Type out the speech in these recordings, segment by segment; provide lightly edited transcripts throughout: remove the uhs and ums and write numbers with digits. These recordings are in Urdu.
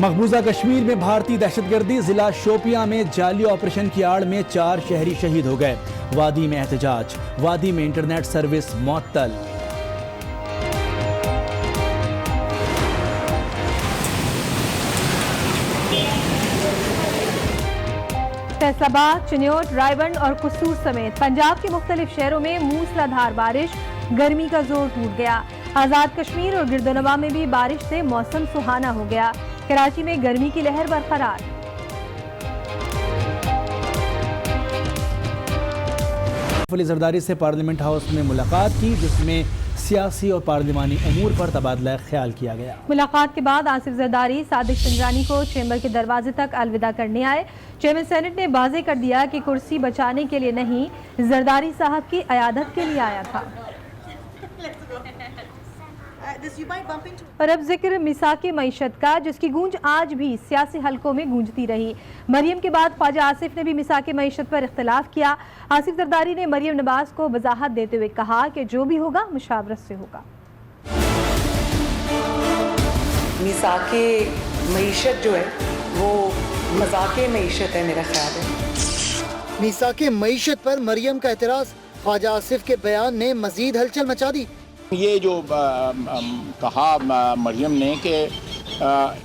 مقبوضہ کشمیر میں بھارتی دہشت گردی، ضلع شوپیاں میں جعلی آپریشن کی آڑ میں 4 شہری شہید ہو گئے۔ وادی میں احتجاج، وادی میں انٹرنیٹ سروس معطل۔ فیصل آباد، چنیوٹ، رائے اور قصور سمیت پنجاب کے مختلف شہروں میں موسلادھار بارش، گرمی کا زور ٹوٹ گیا۔ آزاد کشمیر اور گردونواں میں بھی بارش سے موسم سہانا ہو گیا۔ کراچی میں گرمی کی لہر برقرار۔ ولی زرداری سے پارلیمنٹ ہاؤس میں ملاقات کی، جس میں سیاسی اور پارلیمانی امور پر تبادلہ خیال کیا گیا۔ ملاقات کے بعد آصف زرداری صادق سنجرانی کو چیمبر کے دروازے تک الوداع کرنے آئے۔ چیئرمین سینٹ نے واضح کر دیا کہ کرسی بچانے کے لیے نہیں، زرداری صاحب کی عیادت کے لیے آیا تھا۔ اور اب ذکر میثاق معیشت کا، جس کی گونج آج بھی سیاسی حلقوں میں گونجتی رہی۔ مریم کے بعد خواجہ آصف نے بھی میثاق معیشت پر اختلاف کیا۔ آصف زرداری نے مریم نواز کو وضاحت دیتے ہوئے کہا کہ جو بھی ہوگا مشاورت سے ہوگا۔ میثاق معیشت جو ہے وہ مذاق معیشت ہے، میرا خیال ہے۔ میثاق معیشت پر مریم کا اعتراض، خواجہ آصف کے بیان نے مزید ہلچل مچا دی۔ یہ جو کہا مریم نے کہ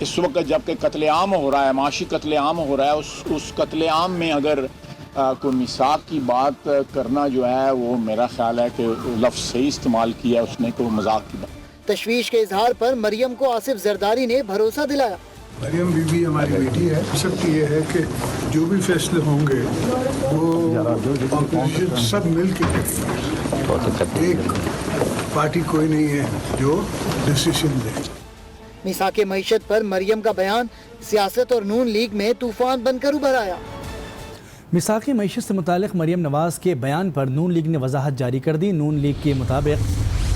اس وقت جب کہ قتل عام ہو رہا ہے، معاشی قتل عام ہو رہا ہے، اس قتل عام میں اگر کوئی میثاق کی بات کرنا جو ہے وہ میرا خیال ہے کہ لفظ صحیح استعمال کیا ہے اس نے، کہ وہ مذاق کی بات۔ تشویش کے اظہار پر مریم کو آصف زرداری نے بھروسہ دلایا۔ مریم بی بی ہماری بیٹی ہے، سب یہ ہے کہ جو بھی فیصلے ہوں گے وہ اپوزیشن سب مل کے کریں گے، ایک پارٹی کوئی نہیں ہے جو ڈیسیشن لے۔ میثاق معیشت پر مریم کا بیان سیاست اور نون لیگ میں طوفان بن کر ابھر آیا۔ میثاق معیشت سے متعلق مریم نواز کے بیان پر نون لیگ نے وضاحت جاری کر دی۔ نون لیگ کے مطابق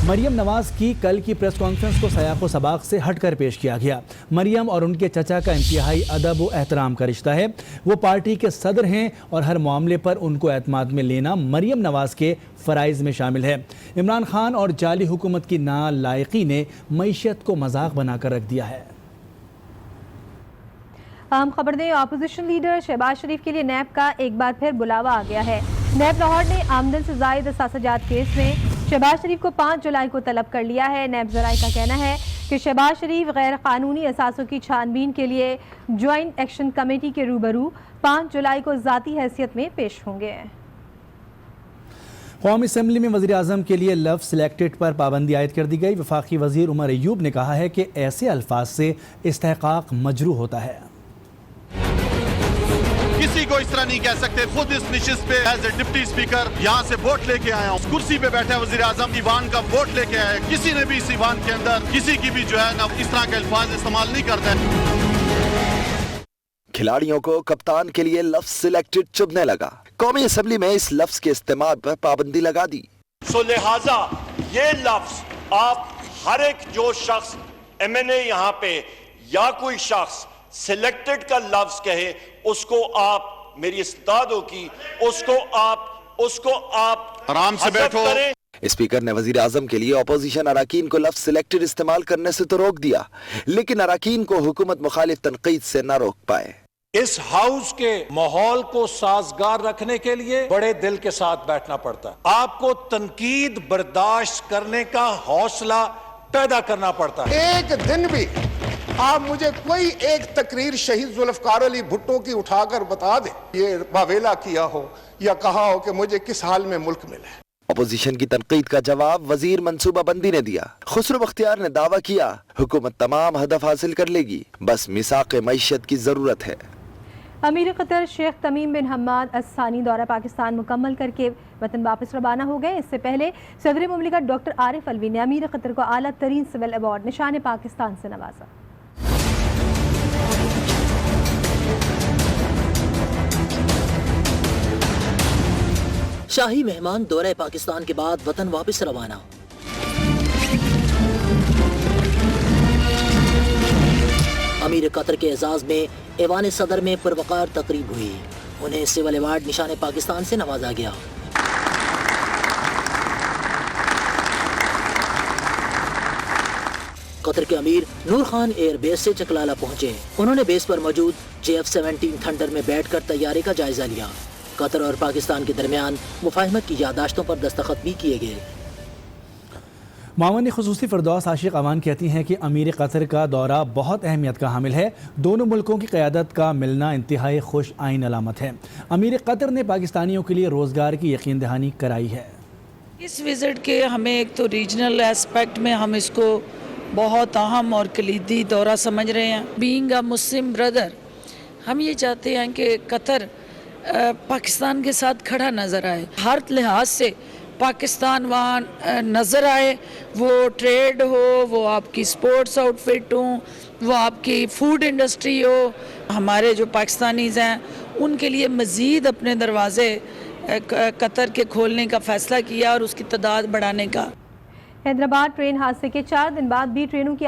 مریم نواز کی کل کی پریس کانفرنس کو سیاق و سباق سے ہٹ کر پیش کیا گیا۔ مریم اور ان کے چچا کا انتہائی ادب و احترام کا رشتہ ہے، وہ پارٹی کے صدر ہیں اور ہر معاملے پر ان کو اعتماد میں لینا مریم نواز کے فرائض میں شامل ہے۔ عمران خان اور جعلی حکومت کی نالائقی نے معیشت کو مذاق بنا کر رکھ دیا ہے۔ اہم خبر دیں، اپوزیشن لیڈر شہباز شریف کے لیے نیب کا ایک بار پھر بلاوا آ گیا ہے۔ نیب لاہور نے آمدن سے زائد اثاثہ جات کیس میں شہباز شریف کو 5 جولائی کو طلب کر لیا ہے۔ نیب ذرائع کا کہنا ہے کہ شہباز شریف غیر قانونی اثاثوں کی چھان بین کے لیے جوائنٹ ایکشن کمیٹی کے روبرو 5 جولائی کو ذاتی حیثیت میں پیش ہوں گے۔ قومی اسمبلی میں وزیر اعظم کے لیے لفظ سلیکٹڈ پر پابندی عائد کر دی گئی۔ وفاقی وزیر عمر ایوب نے کہا ہے کہ ایسے الفاظ سے استحقاق مجروح ہوتا ہے۔ کسی کو اس طرح نہیں کہہ سکتے، خود اس نشست پہ ایز اے ڈپٹی اسپیکر یہاں سے ووٹ لے کے آیا ہوں، کرسی پہ بیٹھا وزیر اعظم ایوان کا ووٹ لے کے آیا، کسی نے بھی اس ایوان کے اندر کسی کی بھی جو ہے نا اس طرح کے الفاظ استعمال نہیں کرتا ہے۔ کھلاڑیوں کو کپتان کے لیے لفظ سلیکٹڈ چبھنے لگا، قومی اسمبلی میں اس لفظ کے استعمال پر پابندی لگا دی۔ سو لہٰذا یہ لفظ آپ ہر ایک جو شخص MNA یہاں پہ یا کوئی شخص سلیکٹڈ کا لفظ کہے، اس کو آپ میری استداد ہوگی، اس کو آپ آرام سے بیٹھو۔ اسپیکر نے وزیر اعظم کے لیے اپوزیشن اراکین کو لفظ سلیکٹڈ استعمال کرنے سے تو روک دیا، لیکن اراکین کو حکومت مخالف تنقید سے نہ روک پائے۔ اس ہاؤس کے ماحول کو سازگار رکھنے کے لیے بڑے دل کے ساتھ بیٹھنا پڑتا ہے، آپ کو تنقید برداشت کرنے کا حوصلہ پیدا کرنا پڑتا ہے۔ ایک دن بھی آپ مجھے کوئی ایک تقریر شہید ذوالفقار علی بھٹو کی اٹھا کر بتا دیں، یہ باویلا کیا ہو یا کہا ہو کہ مجھے کس حال میں ملک ملا ہے۔ اپوزیشن کی تنقید کا جواب وزیر منصوبہ بندی نے دیا۔ خسرو بختیار نے دعویٰ کیا حکومت تمام ہدف حاصل کر لے گی، بس میثاق معیشت کی ضرورت ہے۔ امیر قطر شیخ تمیم بن حماد الثانی دورہ پاکستان مکمل کر کے وطن واپس روانہ ہو گئے۔ اس سے پہلے صدر مملکت ڈاکٹر عارف الوی نے امیر قطر کو اعلیٰ ترین سول ایوارڈ نشان پاکستان سے نوازا۔ شاہی مہمان دورہ پاکستان کے بعد وطن واپس روانہ۔ امیر قطر کے اعزاز میں ایوان صدر میں پروقار تقریب ہوئی، انہیں سول ایوارڈ نشان پاکستان سے نوازا گیا۔ قطر کے امیر نور خان ایئر بیس سے چکلالہ پہنچے۔ انہوں نے بیس پر موجود JF-17 تھنڈر میں بیٹھ کر طیارے کا جائزہ لیا۔ قطر اور پاکستان کے درمیان مفاہمت کی یادداشتوں پر دستخط بھی کیے گئے۔ معاون خصوصی فردوس عاشق امان کہتی ہیں کہ امیر قطر کا دورہ بہت اہمیت کا حامل ہے۔ دونوں ملکوں کی قیادت کا ملنا انتہائی خوش آئین علامت ہے۔ امیر قطر نے پاکستانیوں کے لیے روزگار کی یقین دہانی کرائی ہے۔ اس وزٹ کے ہمیں ایک تو ریجنل ایسپیکٹ میں ہم اس کو بہت اہم اور کلیدی دورہ سمجھ رہے ہیں۔ بینگ اے مسلم بردر، ہم یہ چاہتے ہیں کہ قطر پاکستان کے ساتھ کھڑا نظر آئے، ہر لحاظ سے پاکستان وہاں نظر آئے، وہ ٹریڈ ہو، وہ آپ کی سپورٹس آؤٹ فٹ ہوں، وہ آپ کی فوڈ انڈسٹری ہو۔ ہمارے جو پاکستانیز ہیں ان کے لیے مزید اپنے دروازے قطر کے کھولنے کا فیصلہ کیا اور اس کی تعداد بڑھانے کا۔ حیدرآباد ٹرین حادثے کے 4 دن بعد بھی ٹرینوں کی